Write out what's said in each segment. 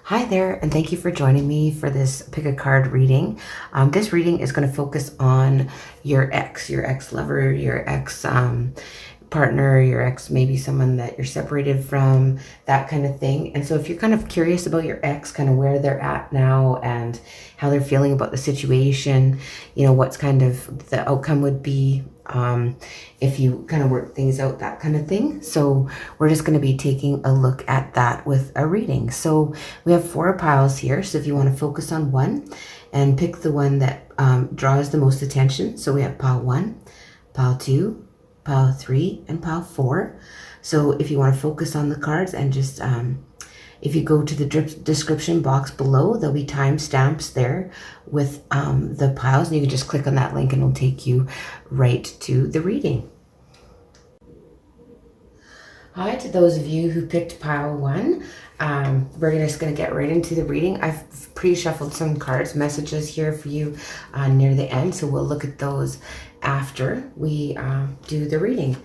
Hi there, and thank you for joining me for this pick a card reading. This reading is going to focus on your ex lover, your ex partner, your ex, maybe someone that you're separated from, that kind of thing. And so if you're kind of curious about your ex, kind of where they're at now and how they're feeling about the situation, what's kind of the outcome would be, if you kind of work things out, that kind of thing. So we're just going to be taking a look at that with a reading. So we have 4 piles here. So if you want to focus on one and pick the one that draws the most attention. So we have pile 1, pile 2, pile 3, and pile 4. So if you want to focus on the cards and just if you go to the description box below, there'll be timestamps there with the piles, and you can just click on that link and it'll take you right to the reading. Hi to those of you who picked pile 1. We're just going to get right into the reading. I've pre-shuffled some cards, messages here for you near the end, so we'll look at those after we do the reading.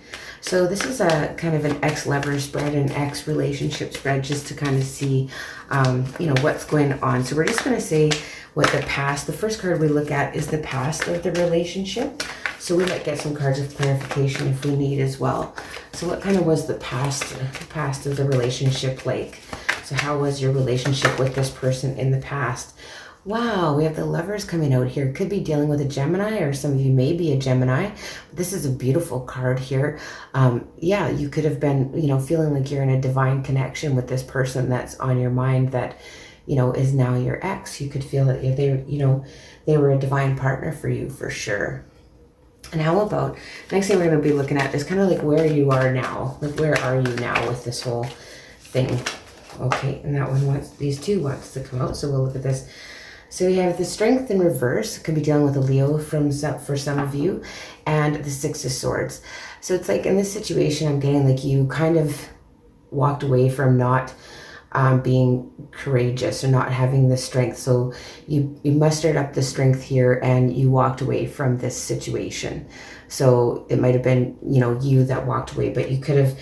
So this is a kind of an ex-lover spread, an ex-relationship spread, just to kind of see, what's going on. So we're just going to say what the first card we look at is the past of the relationship. So we might get some cards of clarification if we need as well. So what kind of was the past of the relationship like? So how was your relationship with this person in the past? Wow, we have the Lovers coming out here. Could be dealing with a Gemini, or some of you may be a Gemini. This is a beautiful card here. Yeah, you could have been, feeling like you're in a divine connection with this person that's on your mind that, is now your ex. You could feel that they were a divine partner for you for sure. And how about, next thing we're going to be looking at is kind of like where you are now. Like, where are you now with this whole thing? Okay, and that one wants, these two wants to come out, so we'll look at this. So we have the Strength in reverse. It could be dealing with a Leo for some of you, and the Six of Swords. So it's like in this situation, I'm getting like you kind of walked away from not being courageous or not having the strength. So you mustered up the strength here and you walked away from this situation. So it might have been, you that walked away, but you could have,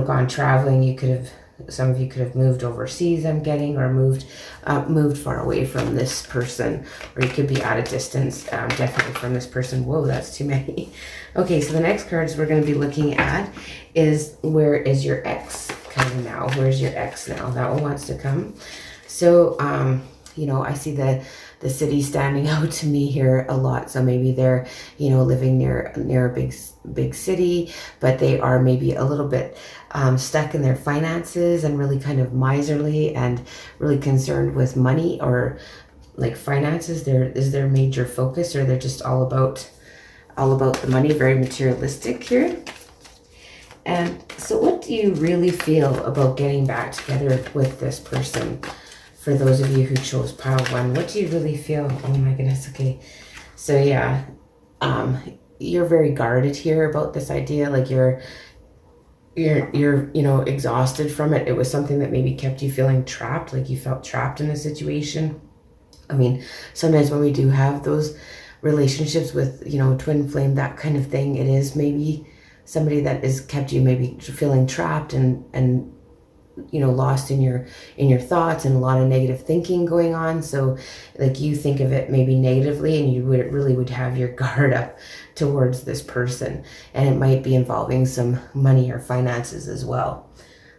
gone traveling. You could have, some of you could have moved overseas, I'm getting, or moved far away from this person, or you could be at a distance, definitely from this person. Whoa, that's too many. Okay, so the next cards we're going to be looking at is, where is your ex kind of now? Where's your ex now? That one wants to come. So, I see the city standing out to me here a lot. So maybe they're, living near a big city, but they are maybe a little bit stuck in their finances and really kind of miserly and really concerned with money, or like finances. Is their major focus, or they're just all about the money, very materialistic here. And so what do you really feel about getting back together with this person? For those of you who chose pile 1, what do you really feel? Oh my goodness. Okay. So yeah, you're very guarded here about this idea. Like you're exhausted from it. It was something that maybe kept you feeling trapped, like you felt trapped in a situation. I mean, sometimes when we do have those relationships with, twin flame, that kind of thing, it is maybe somebody that has kept you maybe feeling trapped and lost in your thoughts, and a lot of negative thinking going on. So like you think of it maybe negatively, and you would have your guard up towards this person, and it might be involving some money or finances as well.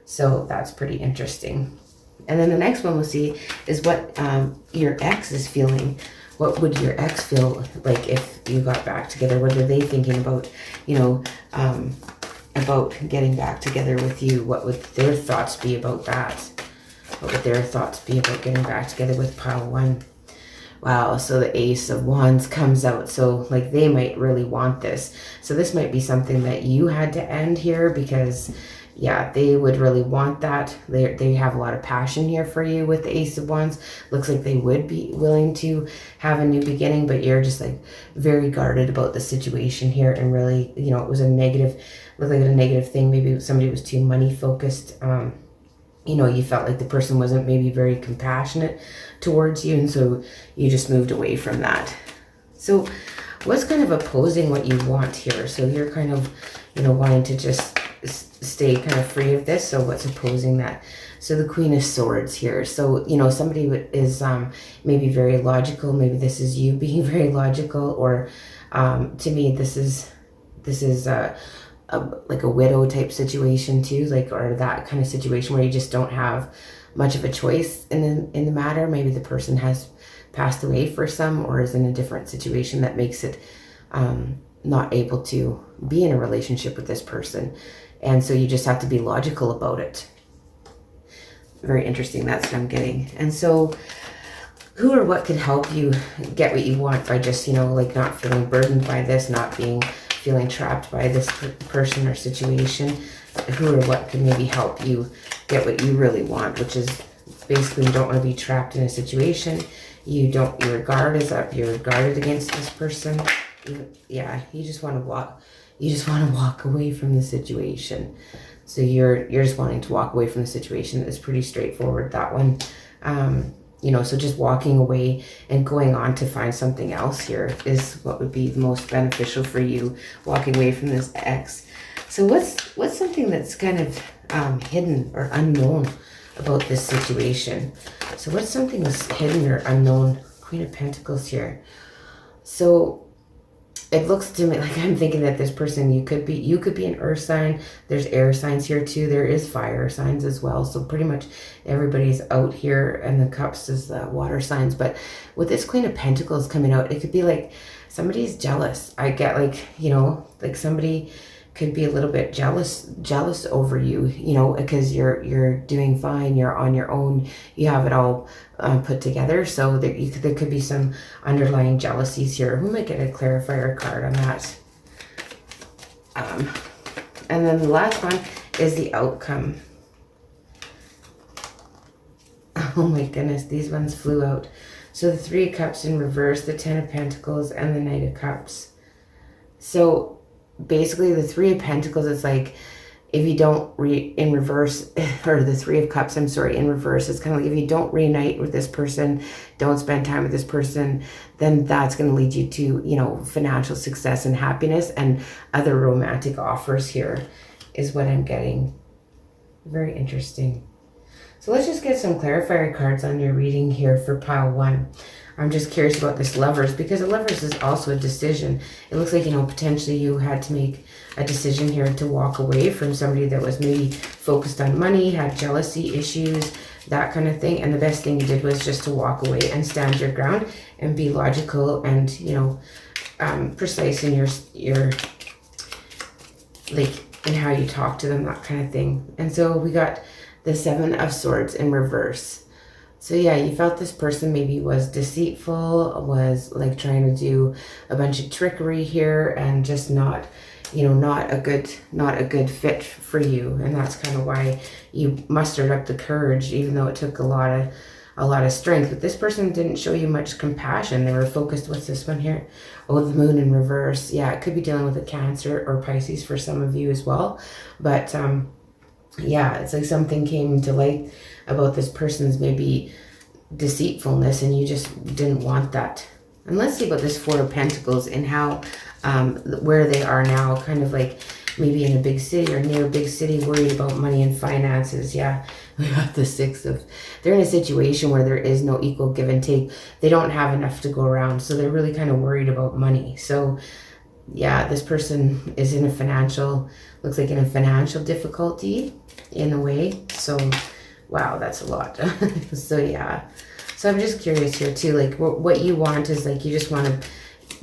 So that's pretty interesting. And then the next one we'll see is what your ex is feeling. What would your ex feel like if you got back together? What are they thinking about, about getting back together with you? What would their thoughts be about that? What would their thoughts be about getting back together with pile 1? Wow, so the Ace of Wands comes out. So like they might really want this. So this might be something that you had to end here, because yeah, they would really want that. They have a lot of passion here for you with the Ace of Wands. Looks like they would be willing to have a new beginning, but you're just like very guarded about the situation here, and really, it was a negative, looked like a negative thing. Maybe somebody was too money focused. You felt like the person wasn't maybe very compassionate towards you, and so you just moved away from that. So what's kind of opposing what you want here? So you're kind of, wanting to just stay kind of free of this. So what's opposing that? So the Queen of Swords here. So, you know, somebody is maybe very logical. Maybe this is you being very logical, or to me, this is like a widow type situation too, like, or that kind of situation where you just don't have much of a choice in the matter. Maybe the person has passed away for some, or is in a different situation that makes it not able to be in a relationship with this person, and so you just have to be logical about it. Very interesting. That's what I'm getting. And so who or what could help you get what you want by just, you know, like not feeling burdened by this, not feeling trapped by this person or situation? Who or what can maybe help you get what you really want, which is basically you don't want to be trapped in a situation. Your guard is up. You're guarded against this person. You just want to walk. You just want to walk away from the situation. So you're just wanting to walk away from the situation. It's pretty straightforward, that one. You know, so just walking away and going on to find something else here is what would be the most beneficial for you, walking away from this ex. So what's something that's kind of hidden or unknown about this situation? So what's something that's hidden or unknown? Queen of Pentacles here. So it looks to me like I'm thinking that this person, you could be an earth sign. There's air signs here too. There is fire signs as well. So pretty much everybody's out here, and the cups is the water signs. But with this Queen of Pentacles coming out, it could be like somebody's jealous. I get like, you know, like somebody could be a little bit jealous over you, you know, because you're doing fine, you're on your own, you have it all put together. So there could be some underlying jealousies here. Who might get a clarifier card on that? And then the last one is the outcome. Oh my goodness, these ones flew out. So the Three of Cups in reverse, the Ten of Pentacles, and the Knight of Cups. So basically the Three of Pentacles is like, if you don't in reverse, or the Three of Cups, I'm sorry, in reverse, it's kind of like if you don't reunite with this person, don't spend time with this person, then that's going to lead you to, you know, financial success and happiness, and other romantic offers here is what I'm getting. Very interesting. So let's just get some clarifier cards on your reading here for pile one. I'm just curious about this Lovers, because the Lovers is also a decision. It looks like, you know, potentially you had to make a decision here to walk away from somebody that was maybe focused on money, had jealousy issues, that kind of thing. And the best thing you did was just to walk away and stand your ground and be logical and, you know, precise in your like in how you talk to them, that kind of thing. And so we got the Seven of Swords in reverse. So yeah, you felt this person maybe was deceitful, was like trying to do a bunch of trickery here, and just not, you know, not a good fit for you. And that's kind of why you mustered up the courage, even though it took a lot of strength. But this person didn't show you much compassion. They were focused. What's this one here? Oh, the Moon in reverse. Yeah, it could be dealing with a Cancer or Pisces for some of you as well. But yeah, it's like something came to light about this person's maybe deceitfulness, and you just didn't want that. And let's see about this Four of Pentacles and how where they are now, kind of like maybe in a big city or near a big city, worried about money and finances. Yeah, we got the they're in a situation where there is no equal give and take. They don't have enough to go around, so they're really kind of worried about money. So yeah, this person is in a financial difficulty in a way. So wow, that's a lot. So yeah, so I'm just curious here too, like what you want is like, you just want to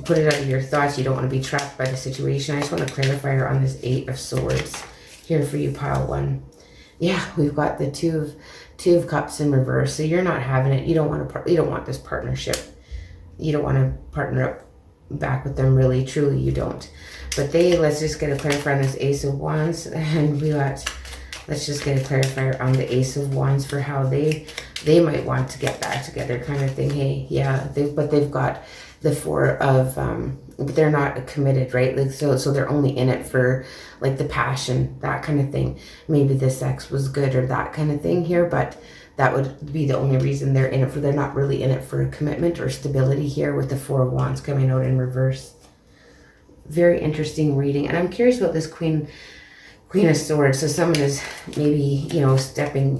put it out of your thoughts. You don't want to be trapped by the situation. I just want to clarify on this Eight of Swords here for you, pile one. Yeah, we've got the Two of Cups in reverse. So you're not having it. You don't want this partnership. You don't want to partner up back with them, really, truly you don't. But let's just get a clarifier on this Ace of Wands, and let's just get a clarifier on the Ace of Wands for how they might want to get back together, kind of thing. Hey, yeah, they've got the Four of but they're not committed, right? Like so they're only in it for like the passion, that kind of thing. Maybe the sex was good or that kind of thing here, but that would be the only reason they're in it for. They're not really in it for a commitment or stability here, with the Four of Wands coming out in reverse. Very interesting reading. And I'm curious about this Queen Queen of Swords. So someone is maybe, you know, stepping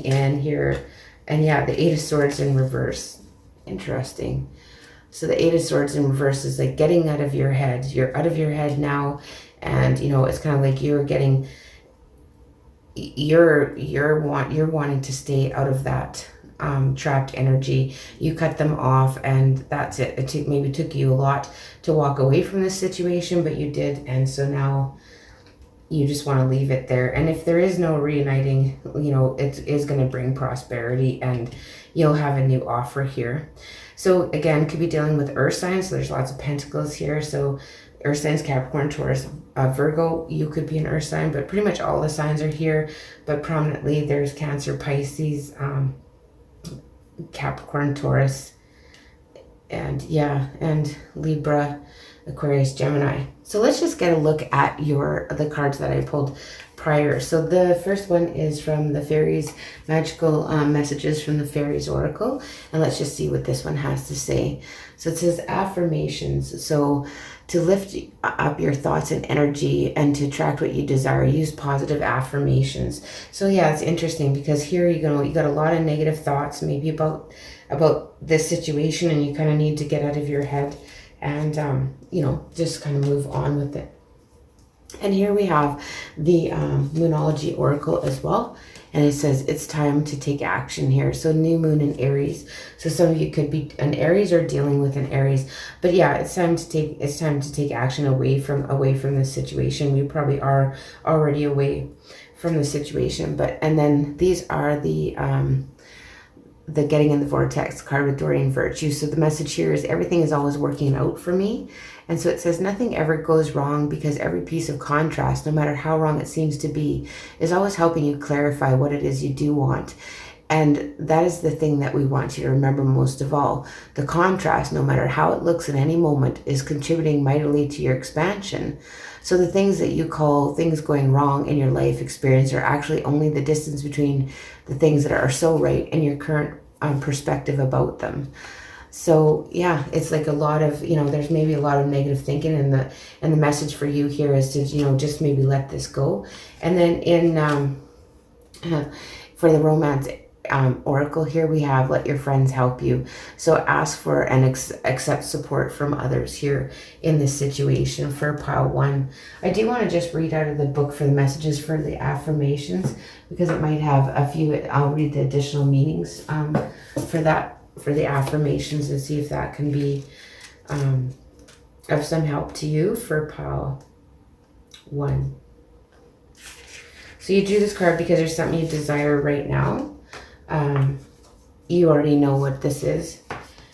in here. And yeah, the Eight of Swords in reverse. Interesting. So the Eight of Swords in reverse is like getting out of your head. You're out of your head now. And, you know, it's kind of like you're getting, you're wanting to stay out of that trapped energy. You cut them off, and that's it. It maybe took you a lot to walk away from this situation, but you did. And so now you just want to leave it there. And if there is no reuniting, you know, it is going to bring prosperity, and you'll have a new offer here. So again, could be dealing with earth signs. So there's lots of pentacles here. So earth signs, Capricorn, Taurus, Virgo, you could be an earth sign, but pretty much all the signs are here. But prominently there's Cancer, Pisces, Capricorn, Taurus, and yeah, and Libra, Aquarius, Gemini. So let's just get a look at the cards that I pulled prior. So the first one is from the Fairies, Magical Messages from the Fairies Oracle. And let's just see what this one has to say. So it says affirmations. So to lift up your thoughts and energy and to attract what you desire, use positive affirmations. So yeah, it's interesting because here you got a lot of negative thoughts maybe about this situation, and you kind of need to get out of your head and you know, just kind of move on with it. And here we have the Moonology Oracle as well. And it says it's time to take action here. So new moon in Aries. So some of you could be an Aries or dealing with an Aries. But yeah, it's time to take action away from this situation. We probably are already away from the situation. And then these are the Getting in the Vortex card with Doreen Virtue. So the message here is everything is always working out for me. And so it says nothing ever goes wrong because every piece of contrast, no matter how wrong it seems to be, is always helping you clarify what it is you do want. And that is the thing that we want you to remember most of all. The contrast, no matter how it looks at any moment, is contributing mightily to your expansion. So the things that you call things going wrong in your life experience are actually only the distance between the things that are so right and your current perspective about them. So yeah, it's like a lot of, you know, there's maybe a lot of negative thinking, and the message for you here is to, you know, just maybe let this go. And then in for the Romance Oracle here, we have let your friends help you. So ask for and accept support from others here in this situation for pile 1. I do want to just read out of the book for the messages for the affirmations, because it might have a few. I'll read the additional meanings for the affirmations and see if that can be of some help to you for pile 1. So you drew this card because there's something you desire right now. You already know what this is.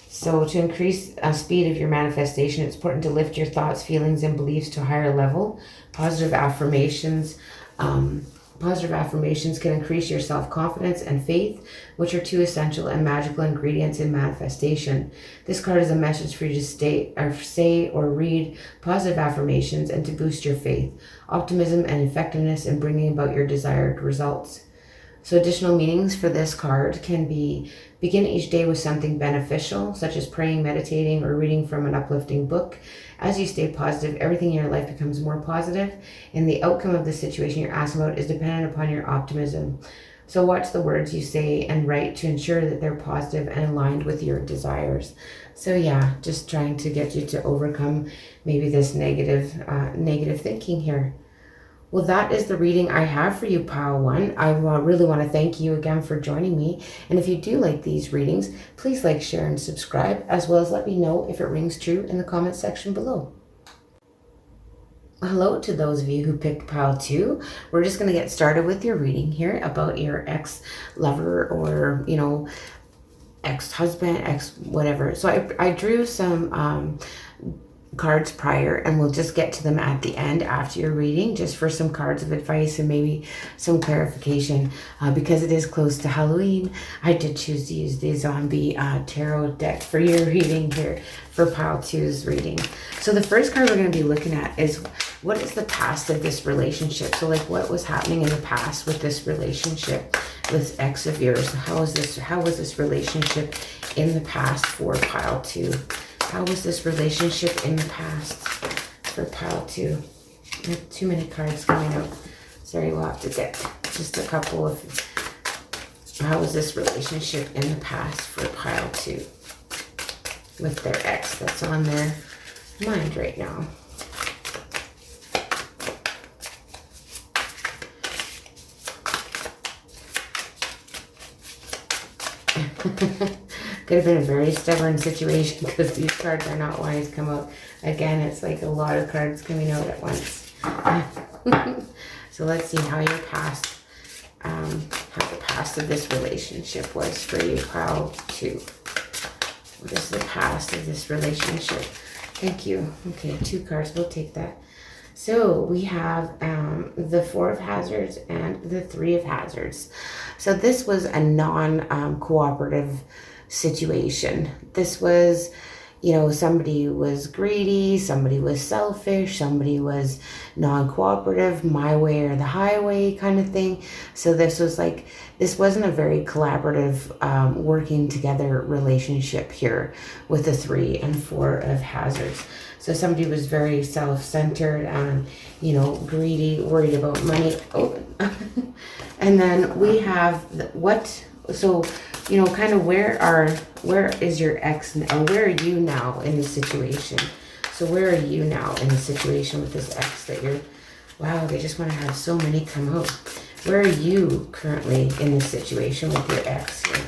So to increase speed of your manifestation, it's important to lift your thoughts, feelings, and beliefs to a higher level. Positive affirmations can increase your self-confidence and faith, which are two essential and magical ingredients in manifestation. This card is a message for you to say or read positive affirmations and to boost your faith, optimism, and effectiveness in bringing about your desired results. So additional meanings for this card can be begin each day with something beneficial, such as praying, meditating, or reading from an uplifting book. As you stay positive, everything in your life becomes more positive, and the outcome of the situation you're asking about is dependent upon your optimism. So watch the words you say and write to ensure that they're positive and aligned with your desires. So yeah, just trying to get you to overcome maybe this negative thinking here. Well, that is the reading I have for you, pile 1. I really want to thank you again for joining me. And if you do like these readings, please like, share, and subscribe, as well as let me know if it rings true in the comment section below. Hello to those of you who picked pile 2. We're just going to get started with your reading here about your ex-lover or, you know, ex-husband, ex-whatever. So I drew some cards prior, and we'll just get to them at the end after your reading, just for some cards of advice and maybe some clarification. Because it is close to Halloween, I did choose to use the zombie tarot deck for your reading here for pile 2's reading. So the first card we're going to be looking at is, what is the past of this relationship? So like, what was happening in the past with this relationship, this ex of yours? How was this relationship in the past for pile 2? How was this relationship in the past for pile 2? I have too many cards coming out. Sorry, we'll have to get just a couple of, how was this relationship in the past for pile 2 with their ex that's on their mind right now. Could have been a very stubborn situation because these cards are not wise come out. Again, it's like a lot of cards coming out at once. So let's see how your past, how the past of this relationship was for you, pile 2. What is the past of this relationship? Thank you. Okay, 2 cards, we'll take that. So we have the 4 of hazards and the 3 of hazards. So this was a non-cooperative situation. This was, you know, somebody was greedy, somebody was selfish, somebody was non-cooperative, my way or the highway kind of thing. So this was like, this wasn't a very collaborative working together relationship here with the 3 and 4 of hazards. So somebody was very self-centered, you know, greedy, worried about money. Oh, and then we have so, you know, kind of where is your ex, or where are you now in the situation? So where are you now in the situation with this ex that you're, wow, they just want to have so many come out. Where are you currently in this situation with your ex here?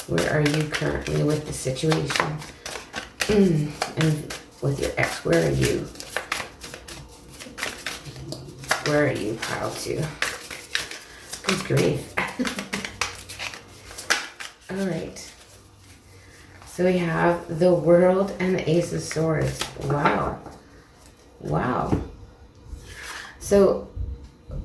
Where are you currently with the situation? And with your ex, where are you? Where are you, pile 2? Good grief. All right. So we have the World and the Ace of Swords. Wow. Wow. So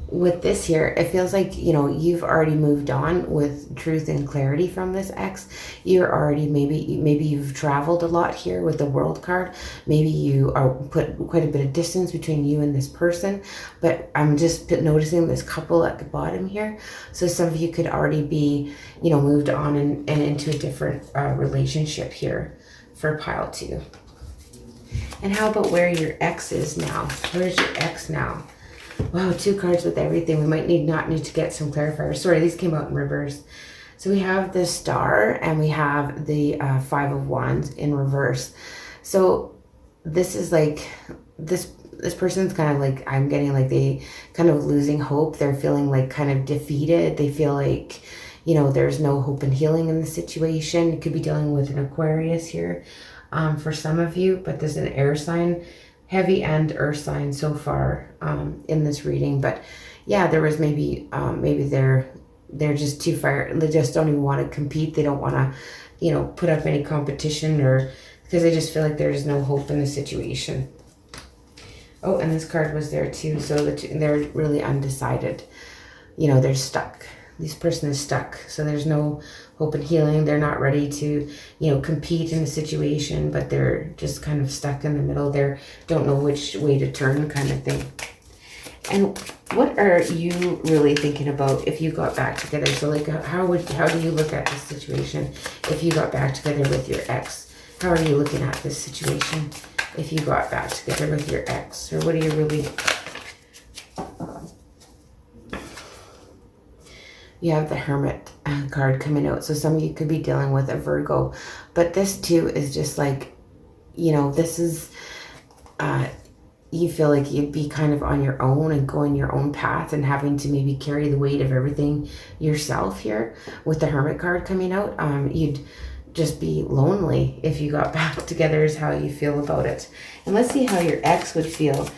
with this here, it feels like, you know, you've already moved on with truth and clarity from this ex. You're already, maybe you've traveled a lot here with the World card. Maybe you are put quite a bit of distance between you and this person, but I'm just noticing this couple at the bottom here. So some of you could already be, you know, moved on and into a different relationship here for pile 2. And how about where your ex is now? Where's your ex now? Wow, 2 cards with everything. We might not need to get some clarifiers. Sorry, these came out in reverse. So we have the Star and we have the 5 of Wands in reverse. So this is like, this person's kind of like, I'm getting like they kind of losing hope. They're feeling like kind of defeated. They feel like, you know, there's no hope and healing in the situation. You could be dealing with an Aquarius here for some of you, but there's an air sign, heavy and earth sign so far in this reading. But yeah, there was maybe they're just too far. They just don't even want to compete. They don't want to, you know, put up any competition, or because they just feel like there's no hope in the situation. Oh, and this card was there too. So they're really undecided. You know, they're stuck. This person is stuck. So there's no hope and healing. They're not ready to, you know, compete in the situation, but they're just kind of stuck in the middle. They don't know which way to turn kind of thing. And what are you really thinking about if you got back together? So like, how do you look at this situation if you got back together with your ex? How are you looking at this situation if you got back together with your ex? Or what are you really... You have the Hermit card coming out. So some of you could be dealing with a Virgo. But this too is just like, you know, this is... you feel like you'd be kind of on your own and going your own path and having to maybe carry the weight of everything yourself here with the Hermit card coming out. You'd just be lonely if you got back together is how you feel about it. And let's see how your ex would feel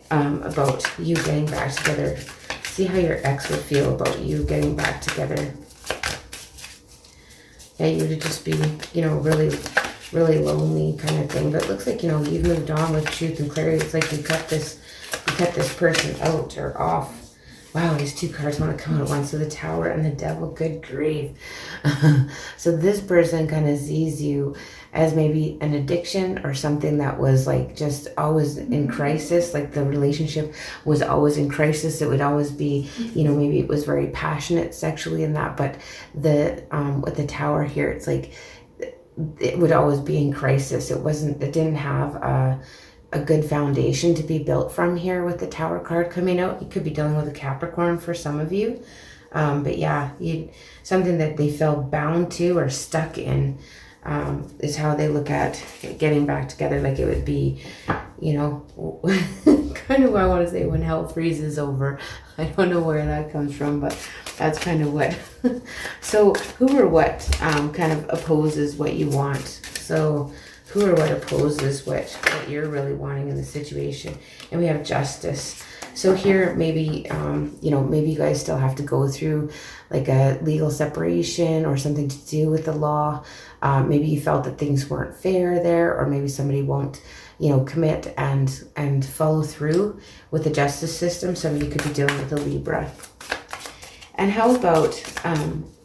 about you getting back together. See how your ex would feel about you getting back together. Yeah, you would just be, you know, really lonely kind of thing. But it looks like, you know, you've moved on with truth and clarity. It's like you cut this person out or off. Wow, these 2 cards want to come out at once. So the Tower and the Devil, good grief. So this person kind of sees you as maybe an addiction or something that was like just always in crisis. Like the relationship was always in crisis. It would always be, you know, maybe it was very passionate sexually in that. But the with the Tower here, it's like it would always be in crisis. It didn't have a good foundation to be built from here with the Tower card coming out. You could be dealing with a Capricorn for some of you. But yeah, something that they feel bound to or stuck in is how they look at getting back together. Like it would be, you know, kind of what I want to say, when hell freezes over. I don't know where that comes from, but that's kind of what. So who or what kind of opposes what you want? So who or what opposes what you're really wanting in the situation? And we have justice. So here, maybe, you know, maybe you guys still have to go through like a legal separation or something to do with the law. Maybe you felt that things weren't fair there, or maybe somebody won't, you know, commit and follow through with the justice system. Some of you could be dealing with a Libra. And how about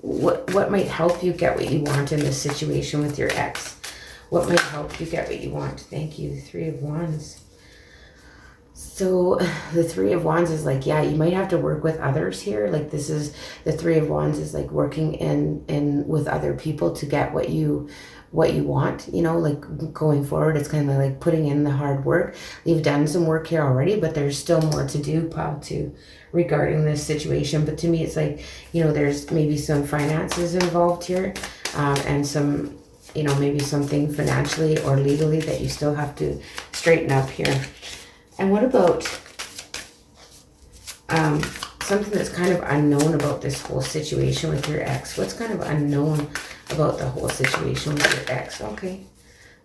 what might help you get what you want in this situation with your ex? What might help you get what you want? Thank you. 3 of Wands. So the 3 of Wands is like, yeah, you might have to work with others here. Like this is, the 3 of Wands is like working in with other people to get what you want, you know, like going forward. It's kind of like putting in the hard work. You've done some work here already, but there's still more to do, pile 2, regarding this situation. But to me, it's like, you know, there's maybe some finances involved here, and some, you know, maybe something financially or legally that you still have to straighten up here. And what about something that's kind of unknown about this whole situation with your ex? What's kind of unknown about the whole situation with your ex? Okay.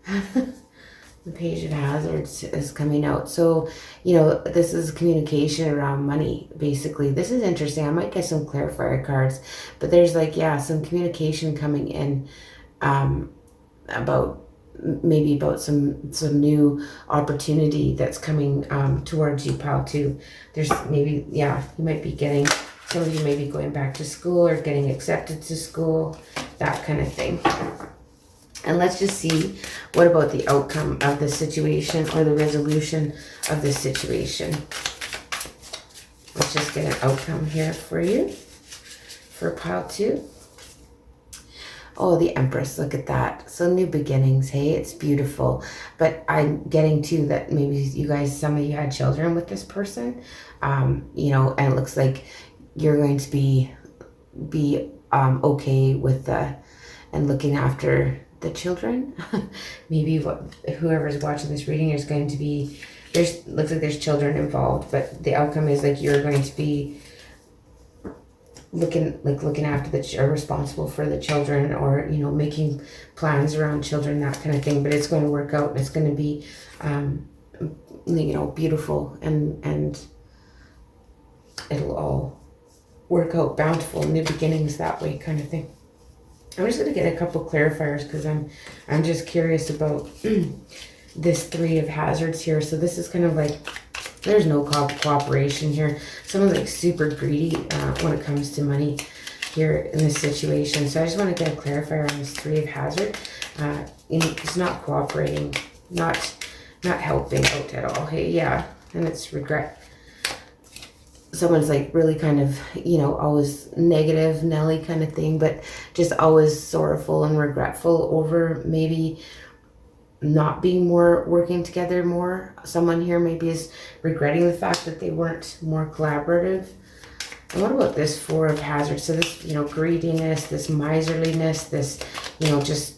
The Page of Hazards is coming out. So, you know, this is communication around money, basically. This is interesting. I might get some clarifier cards, but there's like, yeah, some communication coming in about maybe about some new opportunity that's coming towards you, pile 2. There's maybe, yeah, you might be getting, some of you may be going back to school or getting accepted to school, that kind of thing. And let's just see, what about the outcome of the situation or the resolution of the situation? Let's just get an outcome here for you for pile 2. Oh, the Empress, look at that. So new beginnings, hey, it's beautiful. But I'm getting to that maybe you guys, some of you had children with this person, you know, and it looks like you're going to be okay with and looking after the children. Maybe whoever's watching this reading is going to be, looks like there's children involved, but the outcome is like you're going to be looking after are responsible for the children, or, you know, making plans around children, that kind of thing. But it's going to work out, and it's going to be you know, beautiful, and it'll all work out bountiful, new beginnings, that way kind of thing. I'm just going to get a couple clarifiers because I'm just curious about this 3 of Hazards here. So this is kind of like, there's no cooperation here. Someone's like super greedy when it comes to money here in this situation. So I just want to get a clarifier on this 3 of Hazard. It's not cooperating, not helping out at all. Hey, yeah, and it's regret. Someone's like really kind of, you know, always negative, Nelly kind of thing, but just always sorrowful and regretful over maybe not being working together more. Someone here maybe is regretting the fact that they weren't more collaborative. And what about this 4 of Hazards? So this, you know, greediness, this miserliness, this, you know, just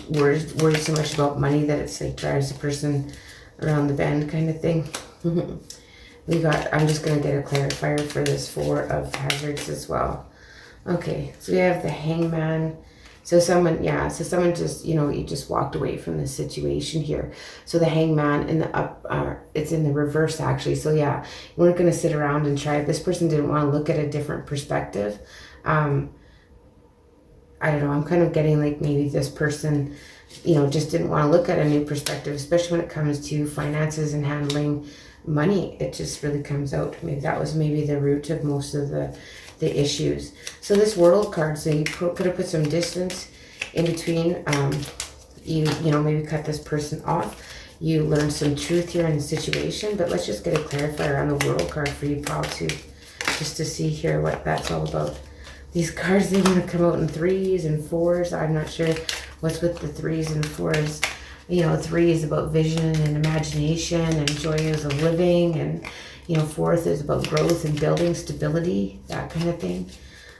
worried so much about money that it's like drives the person around the bend kind of thing. I'm just going to get a clarifier for this 4 of Hazards as well. Okay, so we have the Hangman. So someone just, you know, you just walked away from the situation here. So the Hangman in the up, it's in the reverse actually. So yeah, you weren't going to sit around and try. This person didn't want to look at a different perspective. I don't know. I'm kind of getting like maybe this person, you know, just didn't want to look at a new perspective, especially when it comes to finances and handling money. It just really comes out. Maybe that was maybe the root of most of the issues. So this World card, so you could have put some distance in between. You know, maybe cut this person off. You learned some truth here in the situation, but let's just get a clarifier on the World card for you, pal, too, just to see here what that's all about. These cards, they want to come out in 3s and 4s. I'm not sure what's with the 3s and 4s. You know, 3 is about vision and imagination and joys of living. And, you know, 4th is about growth and building stability, that kind of thing.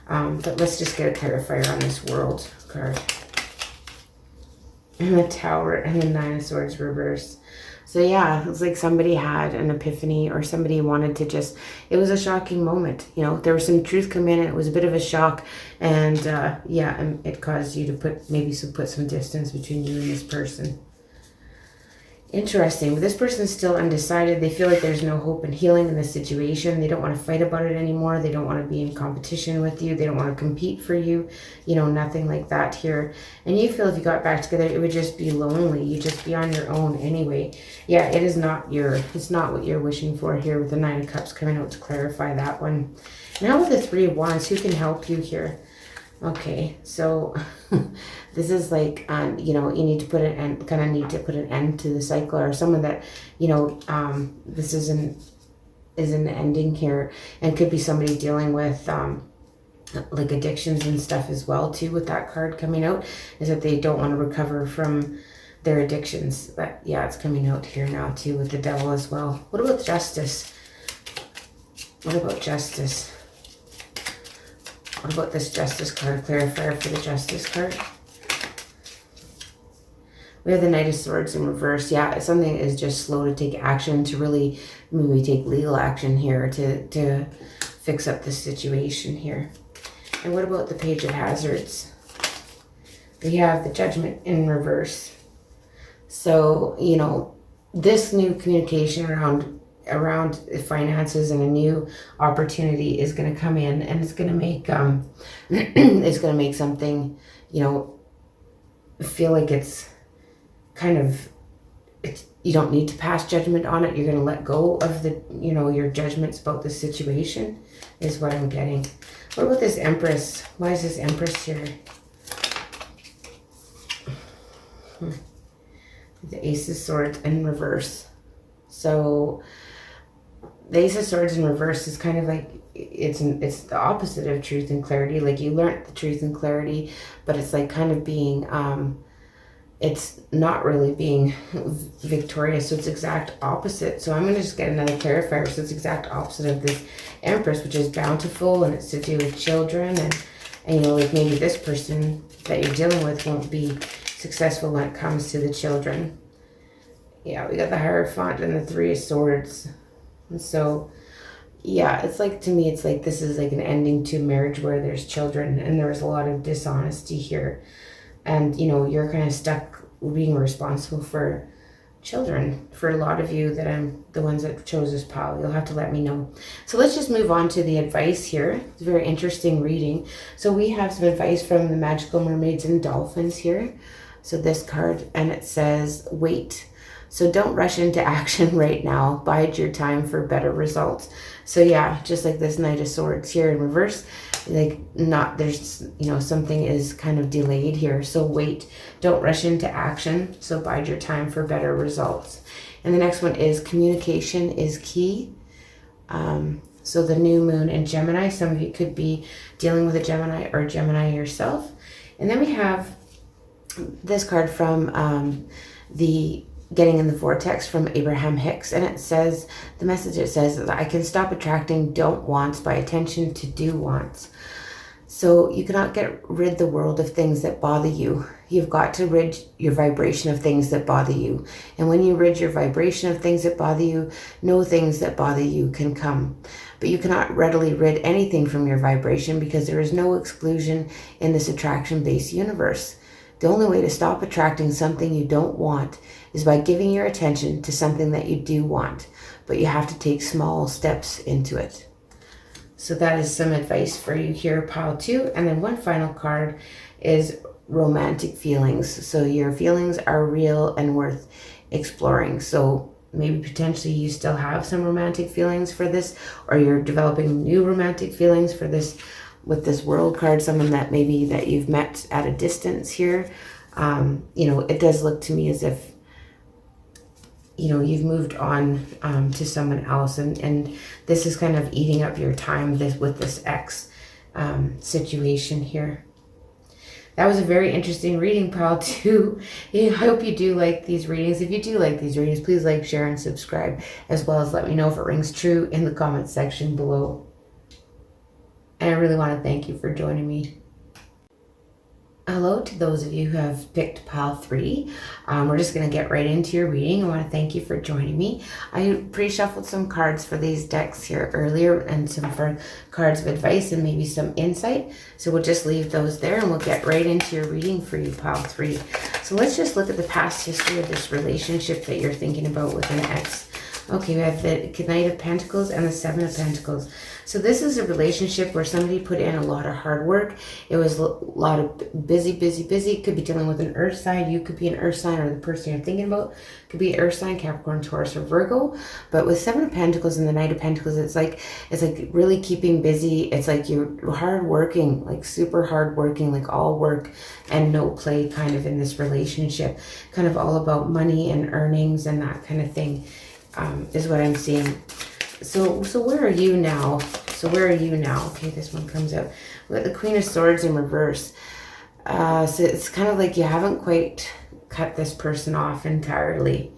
But let's just get a clarifier on this World card. And the Tower and the 9 of Swords reverse. So yeah, it's like somebody had an epiphany, or somebody wanted to just, it was a shocking moment. You know, there was some truth come in and it was a bit of a shock. And yeah, and it caused you to put some distance between you and this person. Interesting, but this person is still undecided. They feel like there's no hope in healing in this situation. They don't want to fight about it anymore. They don't want to be in competition with you. They don't want to compete for you. You know, nothing like that here. And you feel if you got back together, it would just be lonely. You'd just be on your own anyway. Yeah, it's not what you're wishing for here with the 9 of Cups coming out to clarify that one. Now with the 3 of Wands, who can help you here? Okay, so this is like, you know, you need to put an end, kind of need to put an end to the cycle, or someone that, you know, this is an ending here, and could be somebody dealing with, like addictions and stuff as well too, with that card coming out, is that they don't want to recover from their addictions. But yeah, it's coming out here now too with the Devil as well. What about Justice? What about Justice? What about this Justice card? Clarifier for the Justice card. We have the Knight of Swords in reverse. Yeah, something is just slow to take action, to really maybe take legal action here to fix up the situation here. And what about the Page of Hazards? We have the Judgment in reverse. So, you know, this new communication around finances and a new opportunity is going to come in, and it's going to make it's going to make something, you know, feel like it's kind of, you don't need to pass judgment on it. You're going to let go of the, you know, your judgments about the situation, is what I'm getting. What about this Empress? Why is this Empress here? The Ace of Swords in reverse. So the Ace of Swords in reverse is kind of like, it's the opposite of truth and clarity. Like, you learned the truth and clarity, but it's like kind of being, it's not really being victorious. So it's exact opposite. So I'm going to just get another clarifier. So it's exact opposite of this Empress, which is bountiful, and it's to do with children. And you know, like maybe this person that you're dealing with won't be successful when it comes to the children. Yeah, we got the Hierophant and the 3 of Swords. And so, yeah, it's like, to me, it's like this is like an ending to marriage where there's children, and there's a lot of dishonesty here. And, you know, you're kind of stuck being responsible for children. For a lot of you that I'm the ones that chose this pile, you'll have to let me know. So let's just move on to the advice here. It's a very interesting reading. So we have some advice from the Magical Mermaids and Dolphins here. So this card, and it says, wait. So don't rush into action right now. Bide your time for better results. So yeah, just like this Knight of Swords here in reverse, like there's, you know, something is kind of delayed here. So wait, don't rush into action. So bide your time for better results. And the next one is communication is key. So the new moon in Gemini, some of you could be dealing with a Gemini or Gemini yourself. And then we have this card from the Getting in the Vortex from Abraham Hicks, and it says, the message, it says that I can stop attracting don't wants by attention to do wants. So you cannot get rid the world of things that bother you. You've got to rid your vibration of things that bother you. And when you rid your vibration of things that bother you, no things that bother you can come. But you cannot readily rid anything from your vibration, because there is no exclusion in this attraction-based universe. The only way to stop attracting something you don't want is by giving your attention to something that you do want, but you have to take small steps into it. So that is some advice for you here, pile 2. And then one final card is romantic feelings. So your feelings are real and worth exploring. So maybe potentially you still have some romantic feelings for this, or you're developing new romantic feelings for this with this World card, someone that maybe that you've met at a distance here. You know, it does look to me as if, you know, you've moved on to someone else, and this is kind of eating up your time with this ex situation here. That was a very interesting reading, pile 2. I hope you do like these readings. If you do like these readings, please like, share, and subscribe, as well as let me know if it rings true in the comments section below. And I really want to thank you for joining me. Hello to those of you who have picked pile 3. We're just going to get right into your reading. I want to thank you for joining me. I pre-shuffled some cards for these decks here earlier, and some for cards of advice and maybe some insight. So we'll just leave those there and we'll get right into your reading for you, pile 3. So let's just look at the past history of this relationship that you're thinking about with an ex. Okay, we have the Knight of Pentacles and the Seven of Pentacles. So this is a relationship where somebody put in a lot of hard work. It was a lot of busy. Could be dealing with an earth sign. You could be an earth sign, or the person you're thinking about could be earth sign, Capricorn, Taurus, or Virgo. But with Seven of Pentacles and the Knight of Pentacles, it's like really keeping busy. It's like you're hard working, like super hard working, like all work and no play kind of in this relationship. Kind of all about money and earnings and that kind of thing. Is what I'm seeing. So where are you now? Okay, this one comes up. We got the Queen of Swords in reverse. So it's kind of like you haven't quite cut this person off entirely.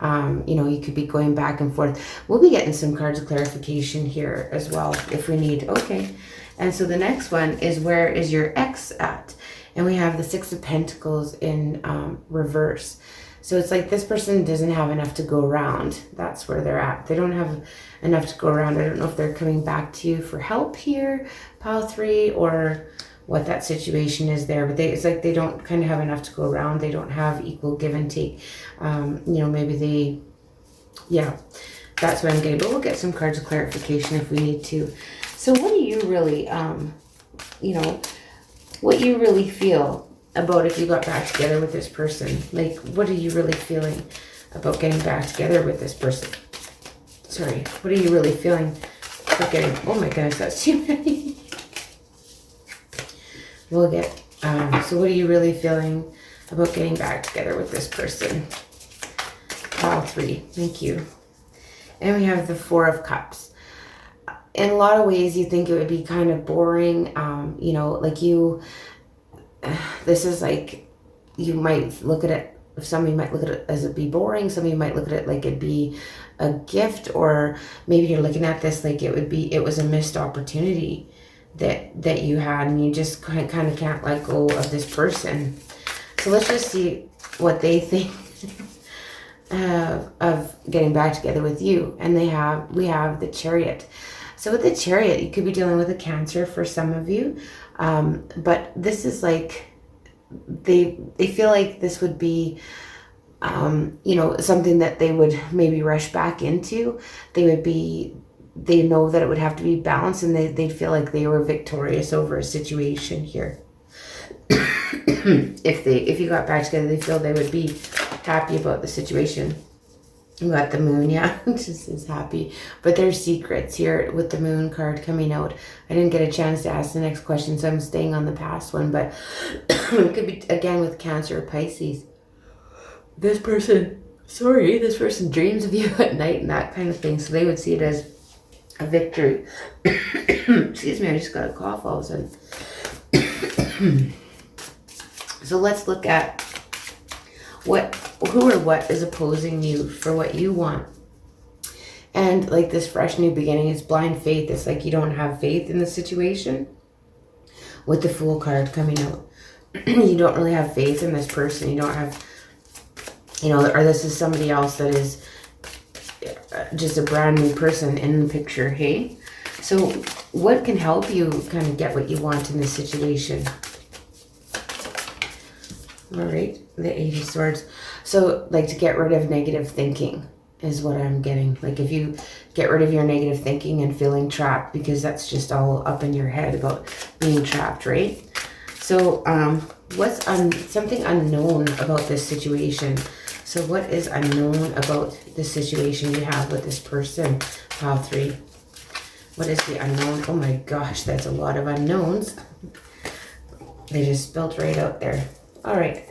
You could be going back and forth. We'll be getting some cards of clarification here as well if we need. Okay. And so the next one is, where is your ex at? And we have the Six of Pentacles in reverse. So it's like this person doesn't have enough to go around. That's where they're at. They don't have enough to go around. I don't know if they're coming back to you for help here, pile 3, or what that situation is there. But it's like they don't kind of have enough to go around. They don't have equal give and take. Maybe that's what I'm getting. But we'll get some cards of clarification if we need to. So what do you really, what you really feel about if you got back together with this person? Like, what are you really feeling about getting back together with this person? Sorry, what are you really feeling about getting, oh my goodness, that's too many. We'll get, so what are you really feeling about getting back together with this person? Pile 3, thank you. And we have the Four of Cups. In a lot of ways, you think it would be kind of boring, this is like, you might look at it, somebody might look at it as it be boring, somebody might look at it like it'd be a gift, or maybe you're looking at this like it was a missed opportunity that you had, and you just kind of can't let go of this person. So let's just see what they think of getting back together with you. And we have the Chariot. So with the Chariot, you could be dealing with a Cancer for some of you. But this is like, they feel like this would be, something that they would maybe rush back into. They know that it would have to be balanced, and they'd feel like they were victorious over a situation here. If you got back together, they feel they would be happy about the situation. We got the Moon, yeah, just as happy. But there's secrets here with the Moon card coming out. I didn't get a chance to ask the next question, so I'm staying on the past one. But it could be, again, with Cancer or Pisces. This person dreams of you at night and that kind of thing. So they would see it as a victory. Excuse me, I just got a cough all of a sudden. So let's look at who or what is opposing you for what you want. And like this fresh new beginning, it's blind faith. It's like you don't have faith in the situation. With the Fool card coming out, you don't really have faith in this person. You don't have, or this is somebody else that is just a brand new person in the picture, hey? So what can help you kind of get what you want in this situation? All right, the Eight of Swords. So like to get rid of negative thinking is what I'm getting. Like if you get rid of your negative thinking and feeling trapped, because that's just all up in your head about being trapped, right? So what's something unknown about this situation? So what is unknown about the situation you have with this person? Pile 3. What is the unknown? Oh my gosh, that's a lot of unknowns. They just spelled right out there. All right,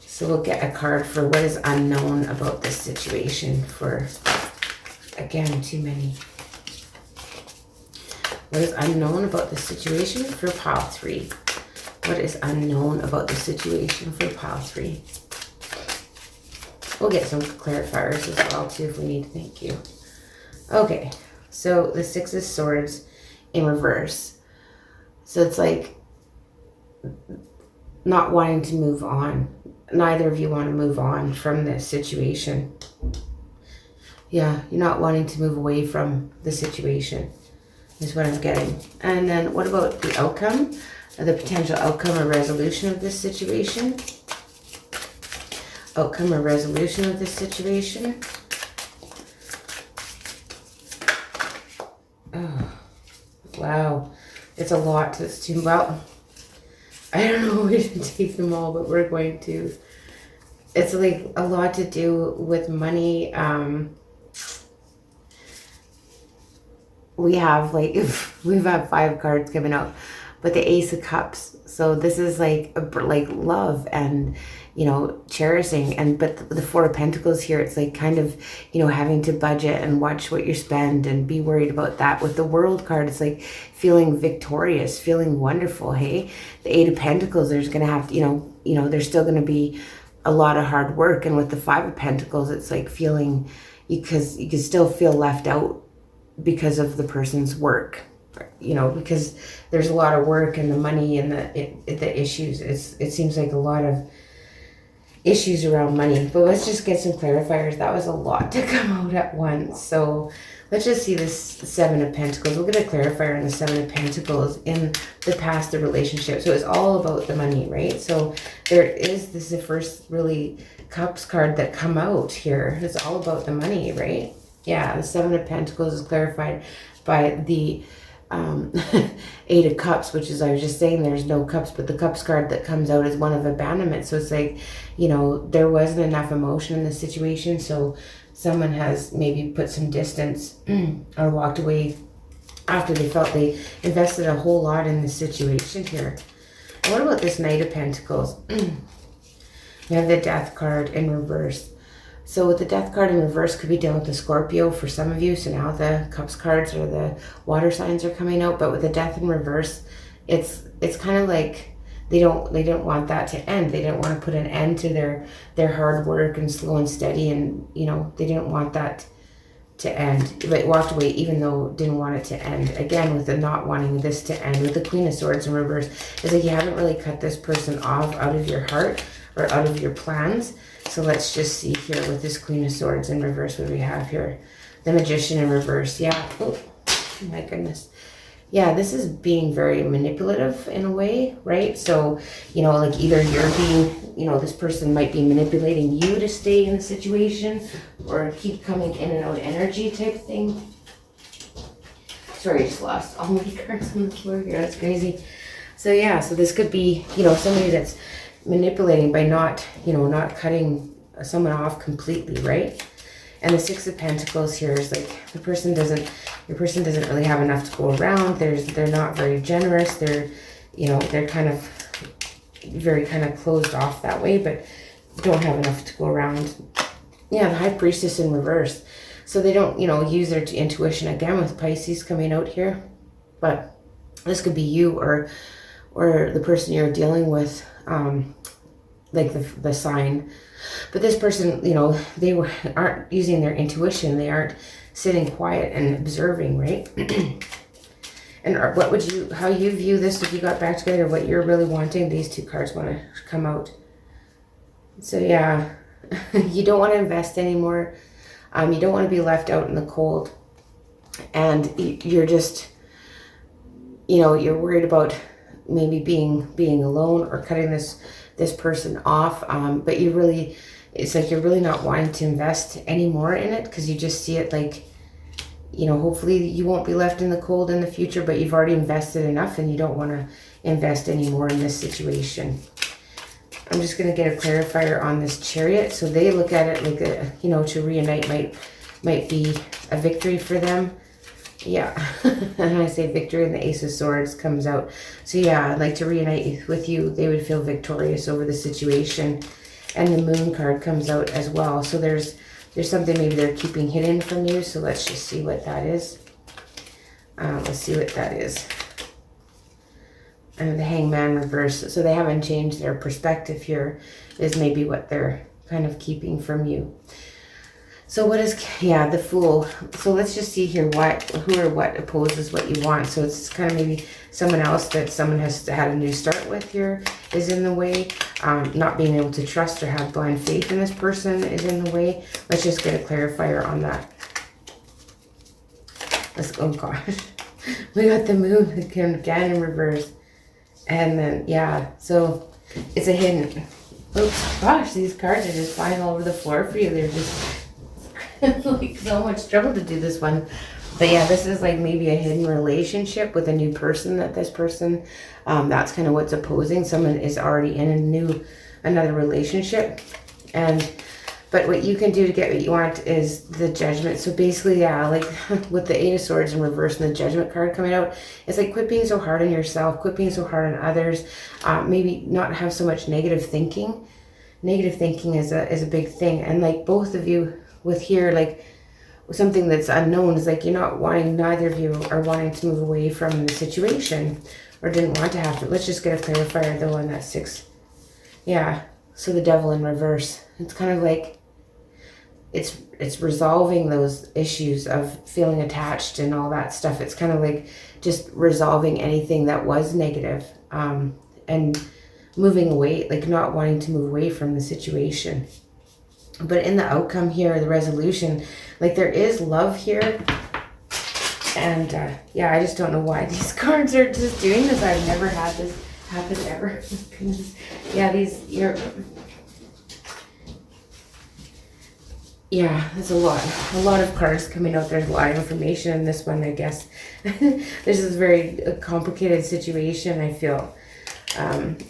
so we'll get a card for what is unknown about this situation for, again, too many. What is unknown about this situation for pile 3? What is unknown about the situation for pile 3? We'll get some clarifiers as well too if we need. Thank you. Okay, so the 6 of Swords in reverse. So it's like not wanting to move on. Neither of you want to move on from this situation. Yeah, you're not wanting to move away from the situation is what I'm getting. And then what about the outcome? The potential outcome or resolution of this situation? Outcome or resolution of this situation? Oh, wow. It's a lot. It's too, well, I don't know if we should take them all, but we're going to. It's like a lot to do with money. We have like, we've had 5 cards coming out, but the Ace of Cups. So this is like love and, you know, cherishing. And but the 4 of Pentacles here, it's like kind of, you know, having to budget and watch what you spend and be worried about that. With the World card, it's like feeling victorious, feeling wonderful. Hey, the 8 of Pentacles, there's gonna have to, you know, there's still gonna be a lot of hard work. And with the 5 of Pentacles, it's like feeling, because you can still feel left out because of the person's work, you know, because there's a lot of work and the money and the issues. It seems like a lot of issues around money. But let's just get some clarifiers. That was a lot to come out at once. So let's just see this 7 of Pentacles. We'll get a clarifier on the 7 of Pentacles in the past, the relationship. So it's all about the money, right? So this is the first really Cups card that come out here. It's all about the money, right? Yeah, the 7 of Pentacles is clarified by the 8 of Cups, which is, I was just saying there's no cups, but the Cups card that comes out is one of abandonment. So it's like, you know, there wasn't enough emotion in the situation. So someone has maybe put some distance or walked away after they felt they invested a whole lot in the situation here. And what about this Knight of Pentacles? We have the Death card in reverse. So with the Death card in reverse, could be dealing with the Scorpio for some of you. So now the Cups cards or the water signs are coming out. But with the Death in reverse, it's kind of like they don't want that to end. They didn't want to put an end to their hard work and slow and steady, and you know, they didn't want that to end. But walked away even though didn't want it to end. Again, with the not wanting this to end, with the Queen of Swords in reverse, it's like you haven't really cut this person off out of your heart or out of your plans. So let's just see here with this Queen of Swords in reverse what we have here. The Magician in reverse. Yeah. Oh, my goodness. Yeah, this is being very manipulative in a way, right? So, you know, like either you're being, you know, this person might be manipulating you to stay in the situation or keep coming in and out energy type thing. Sorry, I just lost all my cards on the floor here. That's crazy. So yeah, so this could be, you know, somebody that's manipulating by not, you know, not cutting someone off completely, right? And the 6 of Pentacles here is like your person doesn't really have enough to go around. They're not very generous. They're, you know, they're kind of very kind of closed off that way, but don't have enough to go around. Yeah, the High Priestess in reverse. So they don't, you know, use their intuition again with Pisces coming out here. But this could be you or the person you're dealing with, like the sign. But this person, you know, they aren't using their intuition. They aren't sitting quiet and observing, right? And what would you, how you view this if you got back together, what you're really wanting? These 2 cards want to come out. So yeah, you don't want to invest anymore. You don't want to be left out in the cold. And you're just, you know, you're worried about maybe being alone or cutting this person off, but you really, it's like you're really not wanting to invest anymore in it because you just see it like, you know, hopefully you won't be left in the cold in the future, but you've already invested enough and you don't want to invest anymore in this situation. I'm just going to get a clarifier on this Chariot. So they look at it like, you know, to reunite might be a victory for them. Yeah, and I say victory and the Ace of Swords comes out. So yeah, I'd like to reunite with you. They would feel victorious over the situation. And the Moon card comes out as well. So there's something maybe they're keeping hidden from you. So let's just see what that is. Let's see what that is. And the Hangman reverse. So they haven't changed their perspective here, is maybe what they're kind of keeping from you. So what is, yeah, the Fool. So let's just see here who or what opposes what you want. So it's kind of maybe someone else that someone has had a new start with here is in the way. Not being able to trust or have blind faith in this person is in the way. Let's just get a clarifier on that. Oh gosh. We got the Moon again in reverse. And then, yeah, so it's a hidden. Oops, gosh, these cards are just flying all over the floor for you. They're just like so much trouble to do this one. But yeah, this is like maybe a hidden relationship with a new person that this person, that's kind of what's opposing. Someone is already in another relationship. But what you can do to get what you want is the Judgment. So basically, yeah, like with the Eight of Swords in reverse and the Judgment card coming out, it's like quit being so hard on yourself, quit being so hard on others, maybe not have so much negative thinking. Negative thinking is a big thing. And like both of you with here, like something that's unknown is like you're not wanting, neither of you are wanting to move away from the situation or didn't want to have to. Let's just get a clarifier though on that 6. Yeah, so the Devil in reverse. It's kind of like it's resolving those issues of feeling attached and all that stuff. It's kind of like just resolving anything that was negative, and moving away, like not wanting to move away from the situation. But in the outcome here, the resolution, like there is love here. And yeah, I just don't know why these cards are just doing this. I've never had this happen ever. Yeah, yeah, there's a lot of cards coming out. There's a lot of information in this one, I guess. This is a very complicated situation, I feel.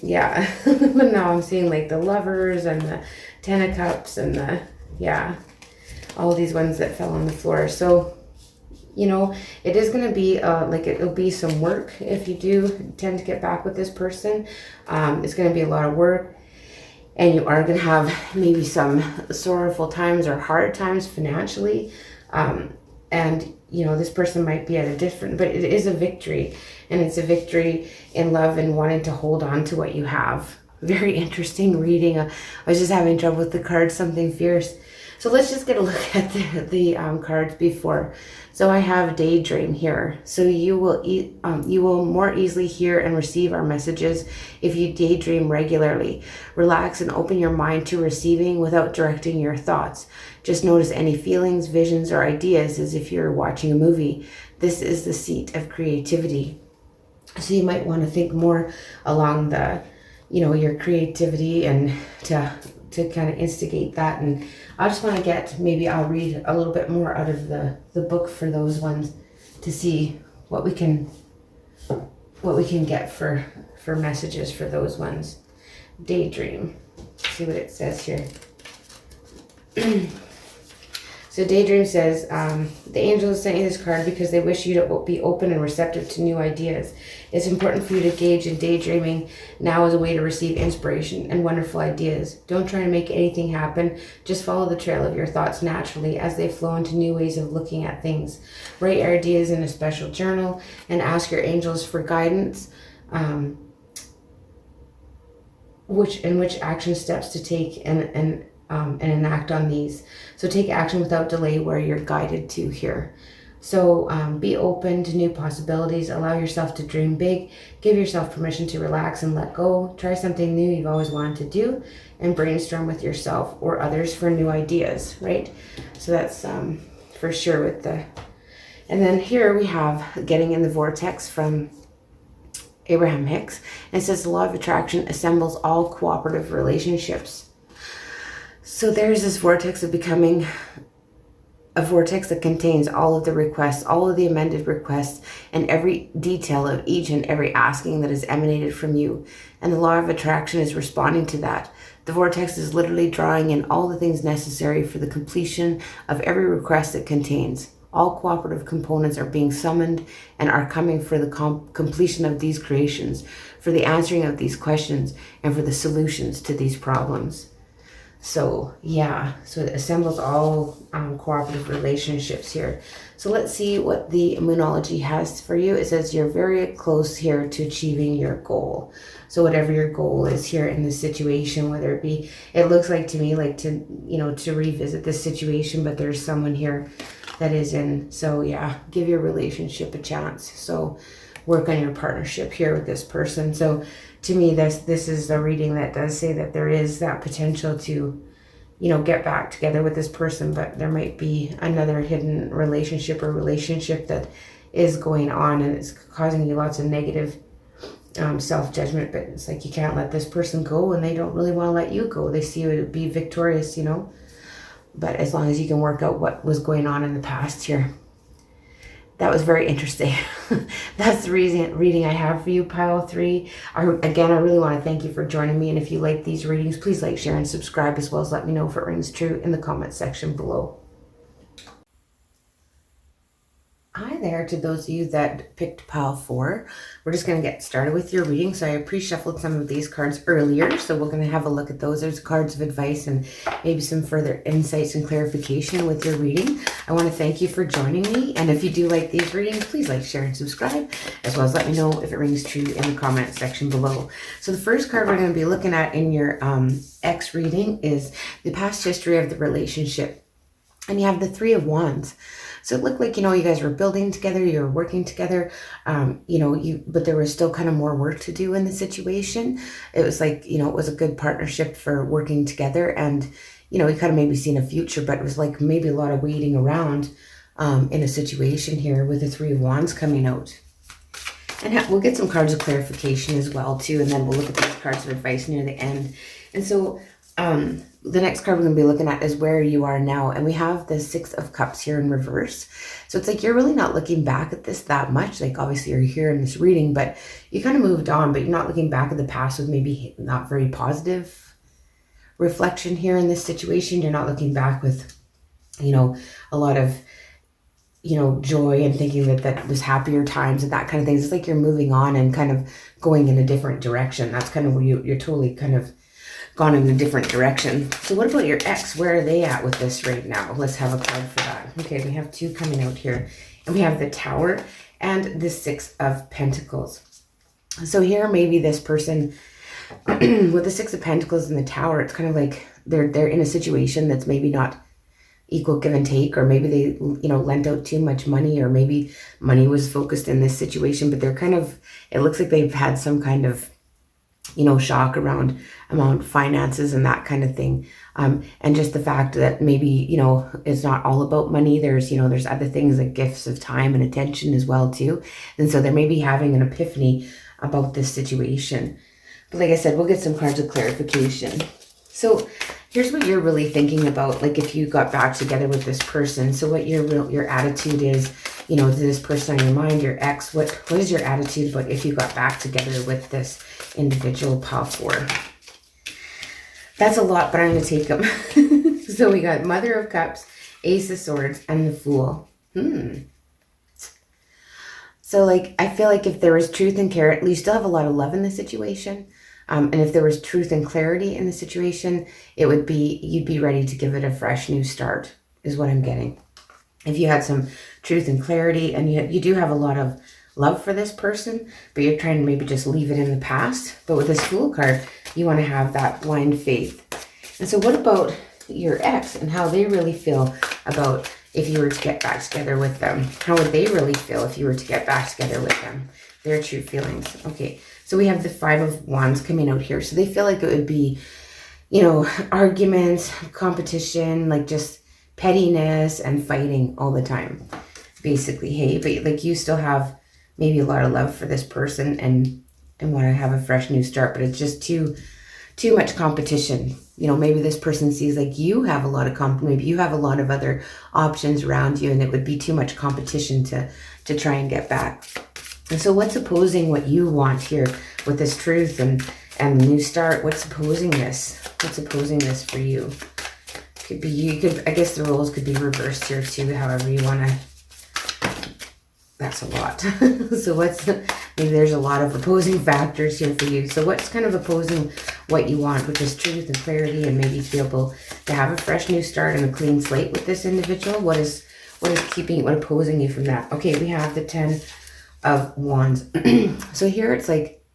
Yeah, but now I'm seeing like the Lovers and the 10 of Cups and all these ones that fell on the floor. So, you know, it is going to be like it'll be some work if you do tend to get back with this person. It's going to be a lot of work. And you are going to have maybe some sorrowful times or hard times financially. And, you know, this person might be at a different, but it is a victory. And it's a victory in love and wanting to hold on to what you have. Very interesting reading. I was just having trouble with the cards, something fierce. So let's just get a look at the cards before. So I have Daydream here. So you will more easily hear and receive our messages if you daydream regularly. Relax and open your mind to receiving without directing your thoughts. Just notice any feelings, visions, or ideas as if you're watching a movie. This is the seat of creativity. So you might want to think more along the, you know, your creativity and to kind of instigate that. And I just want to get, maybe I'll read a little bit more out of the book for those ones to see what we can get for messages for those ones. Daydream. See what it says here. So Daydream says, the angels sent you this card because they wish you to be open and receptive to new ideas. It's important for you to engage in daydreaming now as a way to receive inspiration and wonderful ideas. Don't try to make anything happen. Just follow the trail of your thoughts naturally as they flow into new ways of looking at things. Write your ideas in a special journal and ask your angels for guidance, which action steps to take and enact on these. So take action without delay where you're guided to here. So be open to new possibilities. Allow yourself to dream big. Give yourself permission to relax and let go. Try something new you've always wanted to do and brainstorm with yourself or others for new ideas, right? So that's for sure with the... And then here we have Getting in the Vortex from Abraham Hicks. And it says the law of attraction assembles all cooperative relationships. So there's this vortex of becoming a vortex that contains all of the requests, all of the amended requests, and every detail of each and every asking that is emanated from you. And the law of attraction is responding to that. The vortex is literally drawing in all the things necessary for the completion of every request it contains. All cooperative components are being summoned and are coming for the completion of these creations, for the answering of these questions, and for the solutions to these problems. So yeah, so it assembles all cooperative relationships here. So let's see what the Moonology has for you. It says you're very close here to achieving your goal. So whatever your goal is here in this situation, whether it be, it looks like to me like to, you know, to revisit this situation, but there's someone here that is in. So yeah, give your relationship a chance. So work on your partnership here with this person. So to me, this is a reading that does say that there is that potential to, you know, get back together with this person, but there might be another hidden relationship or relationship that is going on and it's causing you lots of negative self-judgment. But it's like you can't let this person go, and they don't really want to let you go. They see you to be victorious, you know, but as long as you can work out what was going on in the past here. That was very interesting. That's the reading I have for you, pile 3. Again, I really want to thank you for joining me. And if you like these readings, please like, share, and subscribe, as well as let me know if it rings true in the comment section below. Hi there to those of you that picked pile 4. We're just going to get started with your reading. So I pre-shuffled some of these cards earlier, so we're going to have a look at those. There's cards of advice and maybe some further insights and clarification with your reading. I want to thank you for joining me, and if you do like these readings, please like, share, and subscribe, as well as let me know if it rings true in the comment section below. So the first card we're going to be looking at in your X reading is the past history of the relationship, and you have the 3 of Wands. So it looked like, you know, you guys were building together, you were working together, you know, but there was still kind of more work to do in the situation. It was like, you know, it was a good partnership for working together, and, you know, you kind of maybe seen a future, but it was like maybe a lot of waiting around in a situation here with the 3 of Wands coming out. And we'll get some cards of clarification as well, too, and then we'll look at these cards of advice near the end. And so, the next card we're going to be looking at is where you are now. And we have the 6 of Cups here in reverse. So it's like you're really not looking back at this that much. Like, obviously, you're here in this reading, but you kind of moved on, but you're not looking back at the past with maybe not very positive reflection here in this situation. You're not looking back with, you know, a lot of, you know, joy and thinking that that was happier times and that kind of things. It's like you're moving on and kind of going in a different direction. That's kind of where you're totally kind of gone in a different direction. So what about your ex? Where are they at with this right now? Let's have a card for that. Okay, we have 2 coming out here, and we have the Tower and the 6 of Pentacles. So here, maybe this person with the 6 of Pentacles and the Tower, it's kind of like they're in a situation that's maybe not equal give and take, or maybe they, you know, lent out too much money, or maybe money was focused in this situation, but they're kind of, it looks like they've had some kind of, you know, shock around finances and that kind of thing. And just the fact that maybe, you know, it's not all about money. There's, you know, there's other things like gifts of time and attention as well too. And so they're maybe having an epiphany about this situation. But like I said, we'll get some cards of clarification. So here's what you're really thinking about, like if you got back together with this person. So what your attitude is, you know, to this person on your mind, your ex, what is your attitude about if you got back together with this individual, pile 4? That's a lot, but I'm going to take them. So we got Mother of Cups, Ace of Swords, and the Fool. So like, I feel like if there was truth and care, you still have a lot of love in the situation. And if there was truth and clarity in the situation, it would be, you'd be ready to give it a fresh new start, is what I'm getting. If you had some truth and clarity, and you do have a lot of love for this person, but you're trying to maybe just leave it in the past. But with this Fool card, you want to have that blind faith. And so what about your ex and how they really feel about if you were to get back together with them? How would they really feel if you were to get back together with them? Their true feelings. Okay, so we have the 5 of Wands coming out here. So they feel like it would be, you know, arguments, competition, like just pettiness and fighting all the time, basically. Hey, but like you still have maybe a lot of love for this person and want to have a fresh new start, but it's just too much competition. You know, maybe this person sees like you have a lot of maybe you have a lot of other options around you, and it would be too much competition to try and get back. And so what's opposing what you want here with this truth and the new start? What's opposing this? What's opposing this for you? Could be you. I guess the roles could be reversed here too, however you want to. That's a lot. So what's maybe there's a lot of opposing factors here for you. So what's kind of opposing what you want, which is truth and clarity, and maybe to be able to have a fresh new start and a clean slate with this individual? What is opposing you from that? Okay, we have the 10 of Wands. So here it's like,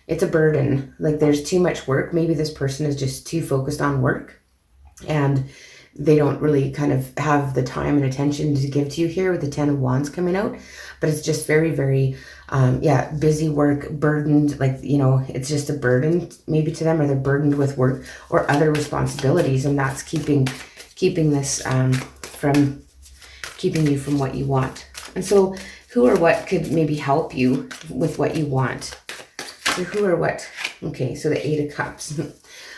it's a burden. Like there's too much work. Maybe this person is just too focused on work and they don't really kind of have the time and attention to give to you here with the 10 of Wands coming out. But it's just very, very, busy work, burdened, like, it's just a burden maybe to them, or they're burdened with work or other responsibilities. And that's keeping this from keeping you from what you want. And so who or what could maybe help you with what you want? So who or what? Okay, so the 8 of Cups.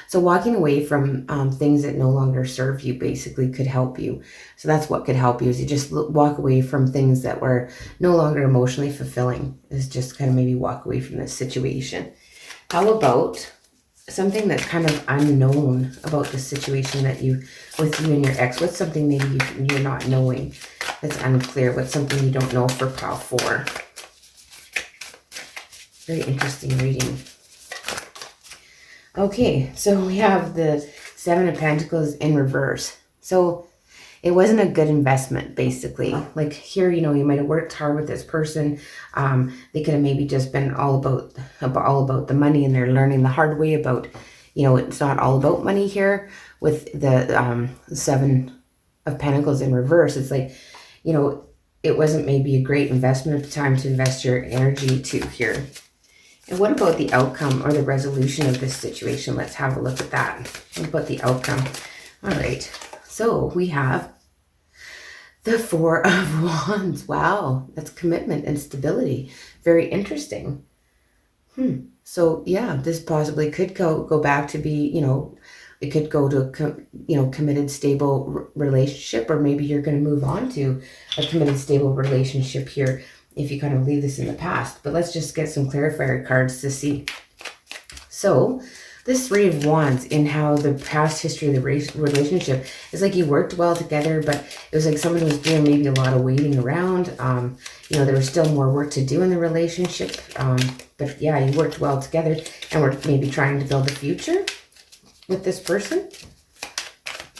So walking away from things that no longer serve you basically could help you. So that's what could help you, is you just walk away from things that were no longer emotionally fulfilling. Is just kind of maybe walk away from this situation. How about something that's kind of unknown about the situation that with you and your ex? What's something maybe you're not knowing that's unclear? What's something you don't know for pile 4? Very interesting reading. Okay, so we have the 7 of Pentacles in reverse. So it wasn't a good investment, basically. Like here, you might have worked hard with this person. They could have maybe just been all about the money, and they're learning the hard way about, it's not all about money here with the 7 of Pentacles in reverse. It's like, it wasn't maybe a great investment at the time to invest your energy to here. And what about the outcome or the resolution of this situation? Let's have a look at that. What about the outcome? All right. So we have the 4 of Wands. Wow. That's commitment and stability. Very interesting. So yeah, this possibly could go back to be, it could go to a committed, stable relationship, or maybe you're going to move on to a committed, stable relationship here if you kind of leave this in the past. But let's just get some clarifier cards to see. So this 3 of Wands, in how the past history of the relationship is like you worked well together, but it was like someone was doing maybe a lot of waiting around. There was still more work to do in the relationship. But yeah, you worked well together and we're maybe trying to build a future with this person.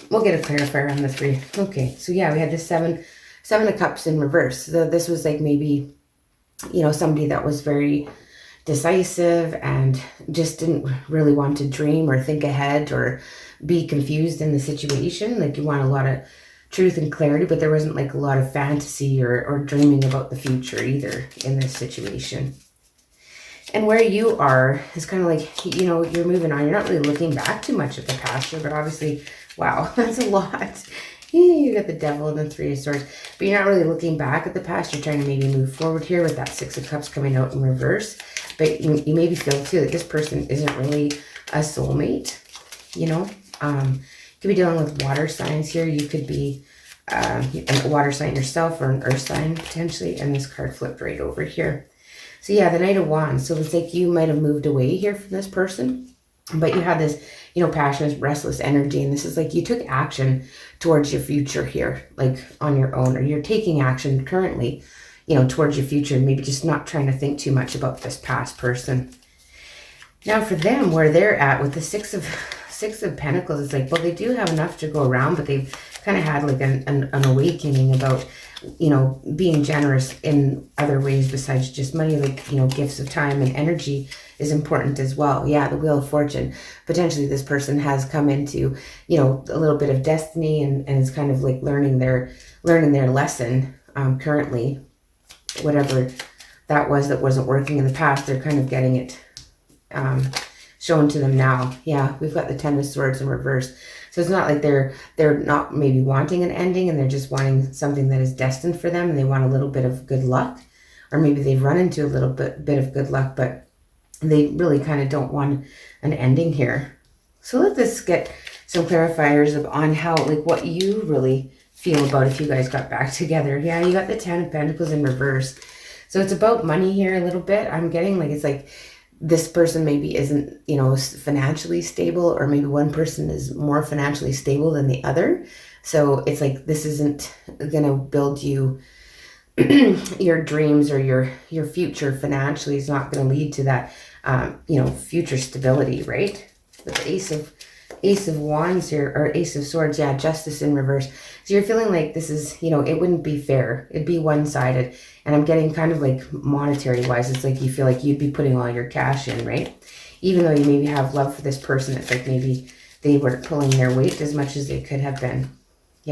We'll get a clarifier on the 3. Okay, so yeah, we had this 7 of Cups in reverse. So this was like maybe, somebody that was very decisive and just didn't really want to dream or think ahead or be confused in the situation. Like you want a lot of truth and clarity, but there wasn't like a lot of fantasy or dreaming about the future either in this situation. And where you are is kind of like, you're moving on. You're not really looking back too much at the past here, but obviously, wow, that's a lot. You got the Devil and the 3 of Swords, but you're not really looking back at the past. You're trying to maybe move forward here with that 6 of Cups coming out in reverse. But you maybe feel too that this person isn't really a soulmate. You could be dealing with water signs here. You could be a water sign yourself or an earth sign potentially. And this card flipped right over here. So yeah, the Knight of Wands. So it's like you might have moved away here from this person, but you had this, passionate, restless energy. And this is like you took action towards your future here, like on your own, or you're taking action currently, towards your future, and maybe just not trying to think too much about this past person. Now for them, where they're at with the 6 of Pentacles, it's like, well, they do have enough to go around, but they've kind of had like an awakening about, being generous in other ways besides just money, like, gifts of time and energy is important as well. Yeah, the Wheel of Fortune. Potentially this person has come into, a little bit of destiny and is kind of like learning their lesson currently. Whatever that wasn't working in the past, they're kind of getting it shown to them now. Yeah, we've got the 10 of Swords in reverse. So it's not like they're not maybe wanting an ending and they're just wanting something that is destined for them and they want a little bit of good luck. Or maybe they've run into a little bit of good luck, but they really kind of don't want an ending here. So let this get some clarifiers on how, like, what you really feel about if you guys got back together. Yeah, you got the 10 of Pentacles in reverse. So it's about money here a little bit. I'm getting like, it's like this person maybe isn't, financially stable, or maybe one person is more financially stable than the other. So it's like, this isn't going to build you your dreams or your future financially is not going to lead to that, you know, future stability, right? With the Ace of Wands here, or Ace of Swords, yeah, Justice in reverse. So you're feeling like this is, you know, it wouldn't be fair. It'd be one-sided. And I'm getting kind of like monetary-wise, it's like you feel like you'd be putting all your cash in, right? Even though you maybe have love for this person, it's like maybe they weren't pulling their weight as much as they could have been.